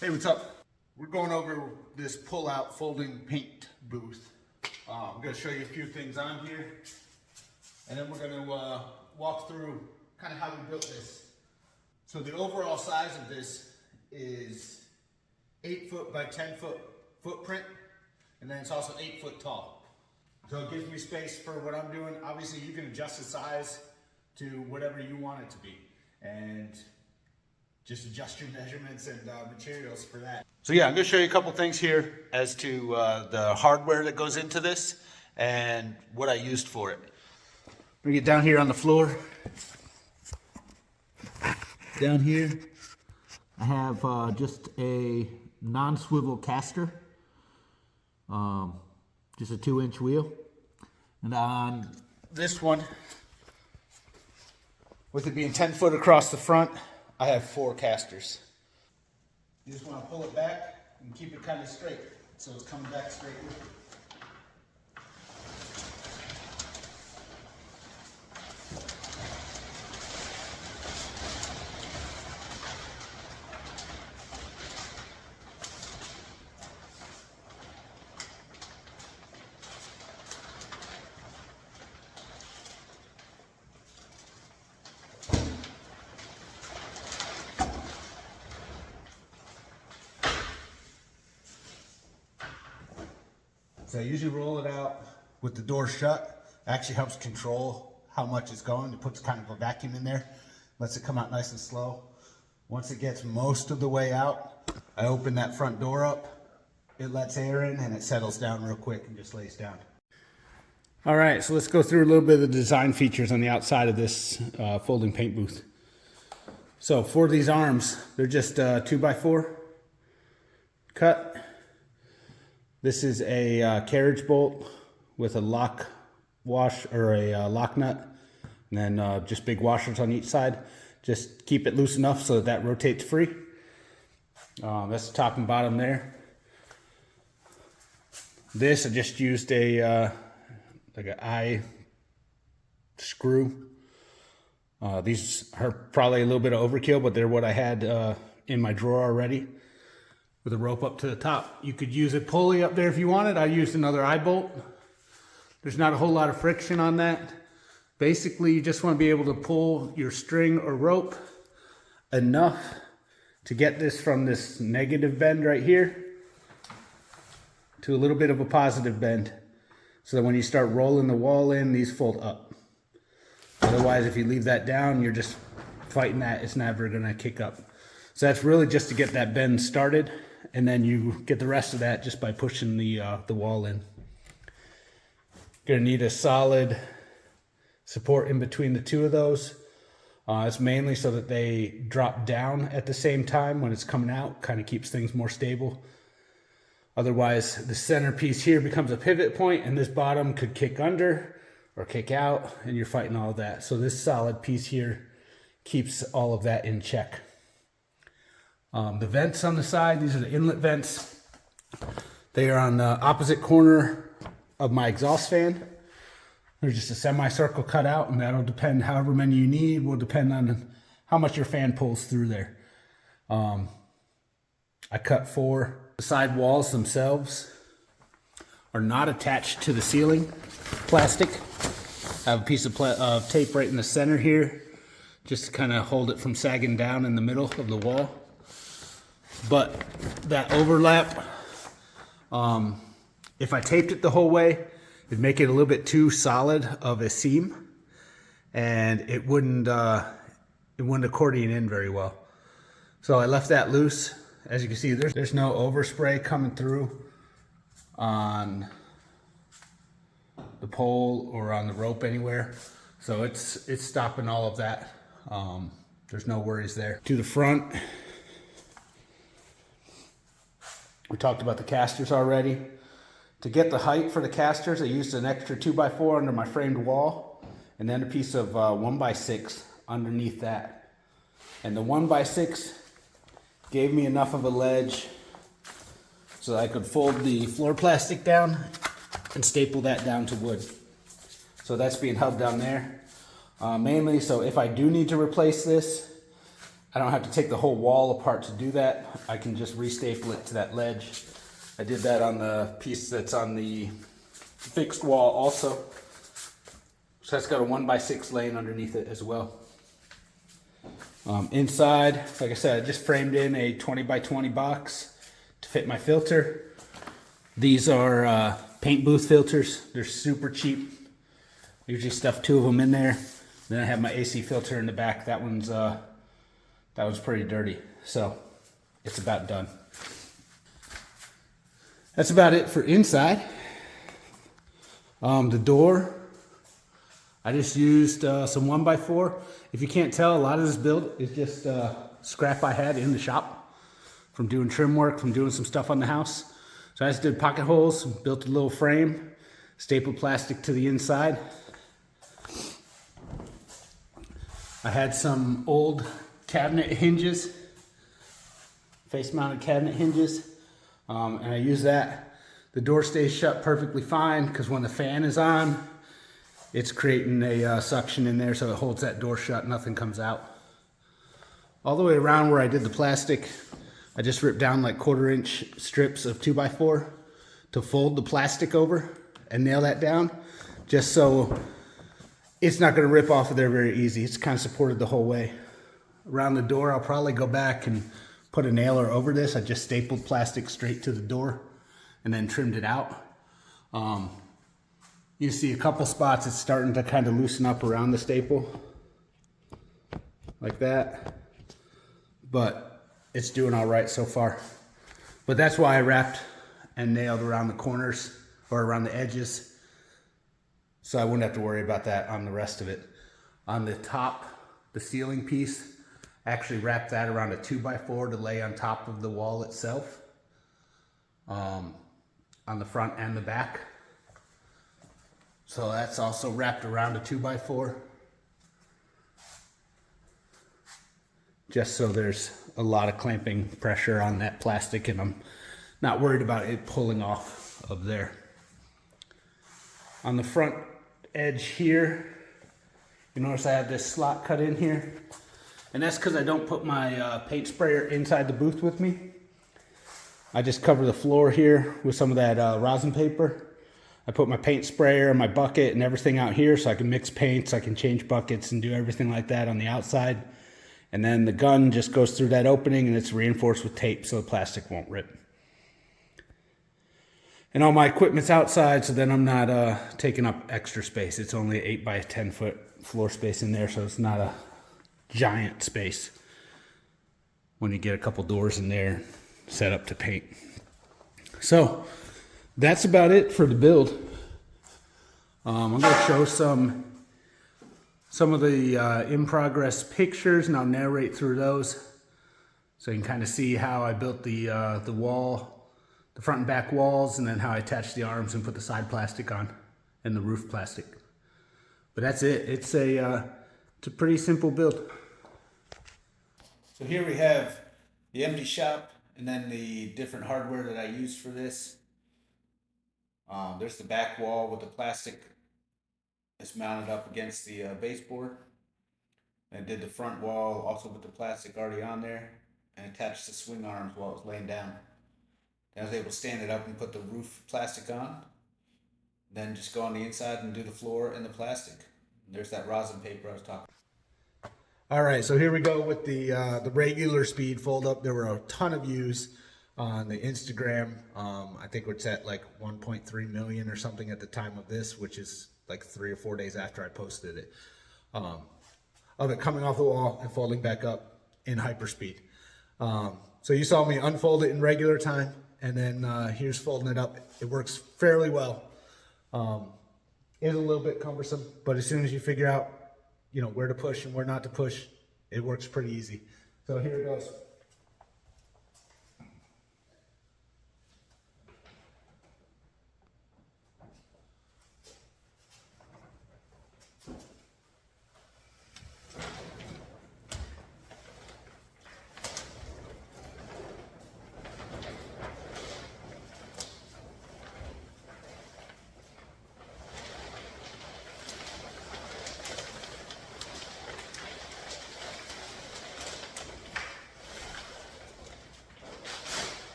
Hey, what's up? We're going over this pull-out folding paint booth. I'm going to show you a few things on here, and then we're going to walk through kind of how we built this. So the overall size of this is 8 foot by 10 foot footprint, and then it's also 8 foot tall. So it gives me space for what I'm doing. Obviously, you can adjust the size to whatever you want it to be, and just adjust your measurements and materials for that. So yeah, I'm going to show you a couple things here as to the hardware that goes into this and what I used for it. Bring it down here on the floor. Down here, I have just a non-swivel caster, just a 2-inch wheel. And on this one, with it being 10 foot across the front, I have 4 casters. You just want to pull it back and keep it kind of straight, so it's coming back straight with you. So I usually roll it out with the door shut. Actually helps control how much it's going. It puts kind of a vacuum in there, lets it come out nice and slow. Once it gets most of the way out, I open that front door up. It lets air in and it settles down real quick and just lays down. All right, so let's go through a little bit of the design features on the outside of this folding paint booth. So for these arms, they're just 2x4 cut. This is a carriage bolt with a lock wash or a lock nut, and then just big washers on each side. Just keep it loose enough so that rotates free. That's the top and bottom there. This, I just used a like an eye screw. These are probably a little bit of overkill, but they're what I had in my drawer already, with a rope up to the top. You could use a pulley up there if you wanted. I used another eye bolt. There's not a whole lot of friction on that. Basically, you just want to be able to pull your string or rope enough to get this from this negative bend right here to a little bit of a positive bend, so that when you start rolling the wall in, these fold up. Otherwise, if you leave that down, you're just fighting that. It's never going to kick up. So that's really just to get that bend started, and then you get the rest of that just by pushing the wall in. You're gonna need a solid support in between the two of those. It's mainly so that they drop down at the same time when it's coming out, kind of keeps things more stable. Otherwise, the centerpiece here becomes a pivot point, and this bottom could kick under or kick out, and you're fighting all of that. So this solid piece here keeps all of that in check. The vents on the side, these are the inlet vents. They are on the opposite corner of my exhaust fan. There's just a semicircle cut out, and that'll depend, however many you need, will depend on how much your fan pulls through there. I cut 4. The side walls themselves are not attached to the ceiling plastic. I have a piece of tape right in the center here, just to kind of hold it from sagging down in the middle of the wall. But that overlap, if I taped it the whole way, it'd make it a little bit too solid of a seam, and it wouldn't accordion in very well. So I left that loose. As you can see, there's no overspray coming through on the pole or on the rope anywhere. So it's stopping all of that. There's no worries there. To the front, we talked about the casters already. To get the height for the casters, I used an extra 2x4 under my framed wall, and then a piece of 1x6 underneath that. And the 1x6 gave me enough of a ledge so that I could fold the floor plastic down and staple that down to wood. So that's being held down there. Mainly so if I do need to replace this, I don't have to take the whole wall apart to do that. I can just restaple it to that ledge. I did that on the piece that's on the fixed wall also. So that's got a 1x6 lane underneath it as well. Inside, like I said, I just framed in a 20x20 box to fit my filter. These are paint booth filters. They're super cheap. I usually stuff 2 of them in there. Then I have my AC filter in the back. That one's pretty dirty. So it's about done. That's about it for inside. The door, I just used some 1x4. If you can't tell, a lot of this build is just scrap I had in the shop from doing trim work, from doing some stuff on the house. So I just did pocket holes, built a little frame, stapled plastic to the inside. I had some old cabinet hinges, face-mounted cabinet hinges, and I use that. The door stays shut perfectly fine because when the fan is on, it's creating a suction in there, so it holds that door shut, nothing comes out. All the way around where I did the plastic, I just ripped down like 1/4-inch strips of 2x4 to fold the plastic over and nail that down, just so it's not going to rip off of there very easy. It's kind of supported the whole way. Around the door, I'll probably go back and put a nailer over this. I just stapled plastic straight to the door and then trimmed it out. You see a couple spots it's starting to kind of loosen up around the staple, like that. But it's doing all right so far. But that's why I wrapped and nailed around the corners or around the edges, so I wouldn't have to worry about that on the rest of it. On the top, the ceiling piece, I actually wrapped that around a 2x4 to lay on top of the wall itself, on the front and the back. So that's also wrapped around a 2x4, just so there's a lot of clamping pressure on that plastic and I'm not worried about it pulling off of there. On the front edge here, you notice I have this slot cut in here, and that's because I don't put my paint sprayer inside the booth with me. I just cover the floor here with some of that rosin paper. I put my paint sprayer and my bucket and everything out here so I can mix paints, I can change buckets and do everything like that on the outside. And then the gun just goes through that opening and it's reinforced with tape so the plastic won't rip. And all my equipment's outside, so then I'm not taking up extra space. It's only an 8 by 10 foot floor space in there, so it's not a giant space when you get a couple doors in there set up to paint. So that's about it for the build. I'm going to show some of the in progress pictures, and I'll narrate through those so you can kind of see how I built the wall, the front and back walls, and then how I attached the arms and put the side plastic on and the roof plastic. But that's it. It's a pretty simple build. So here we have the empty shop and then the different hardware that I used for this. There's the back wall with the plastic that's mounted up against the baseboard. I did the front wall also with the plastic already on there and attached the swing arms while it was laying down. I was able to stand it up and put the roof plastic on. Then just go on the inside and do the floor and the plastic. And there's that rosin paper I was talking about. All right, so here we go with the regular speed fold up. There were a ton of views on the Instagram. I think it's at like 1.3 million or something at the time of this, which is like 3 or 4 days after I posted it. Of it coming off the wall and folding back up in hyperspeed. So you saw me unfold it in regular time, and then here's folding it up. It works fairly well. It's a little bit cumbersome, but as soon as you figure out, you know, where to push and where not to push, it works pretty easy. So here it goes.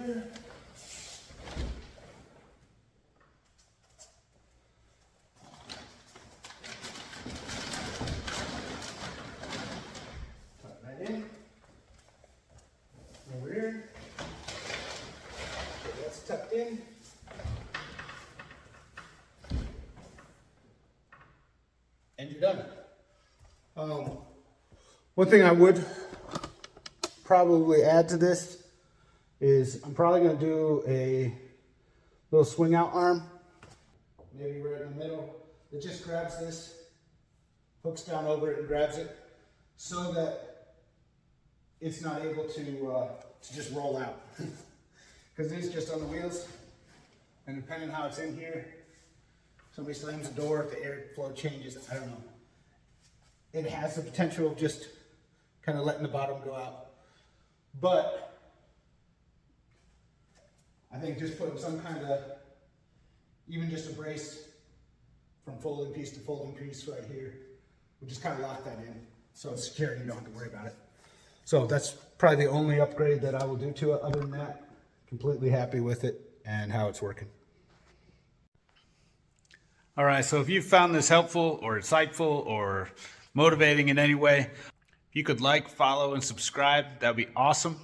here. Tuck that in. Over here. Okay, that's tucked in. And you're done. One thing I would probably add to this is I'm probably going to do a little swing out arm, maybe right in the middle, that just grabs this, hooks down over it and grabs it, so that it's not able to just roll out. Because it is just on the wheels, and depending on how it's in here, somebody slams the door, if the airflow changes, I don't know. It has the potential of just kind of letting the bottom go out. But I think just putting some kind of, even just a brace from folding piece to folding piece right here, we'll just kind of lock that in. So it's secure and you don't have to worry about it. So that's probably the only upgrade that I will do to it. Other than that, completely happy with it and how it's working. All right, so if you found this helpful or insightful or motivating in any way, if you could like, follow, and subscribe, that'd be awesome.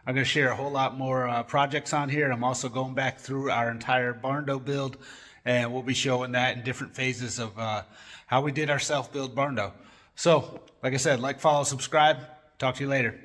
I'm going to share a whole lot more projects on here. I'm also going back through our entire barn door build, and we'll be showing that in different phases of how we did our self-build barn door. So, like I said, like, follow, subscribe. Talk to you later.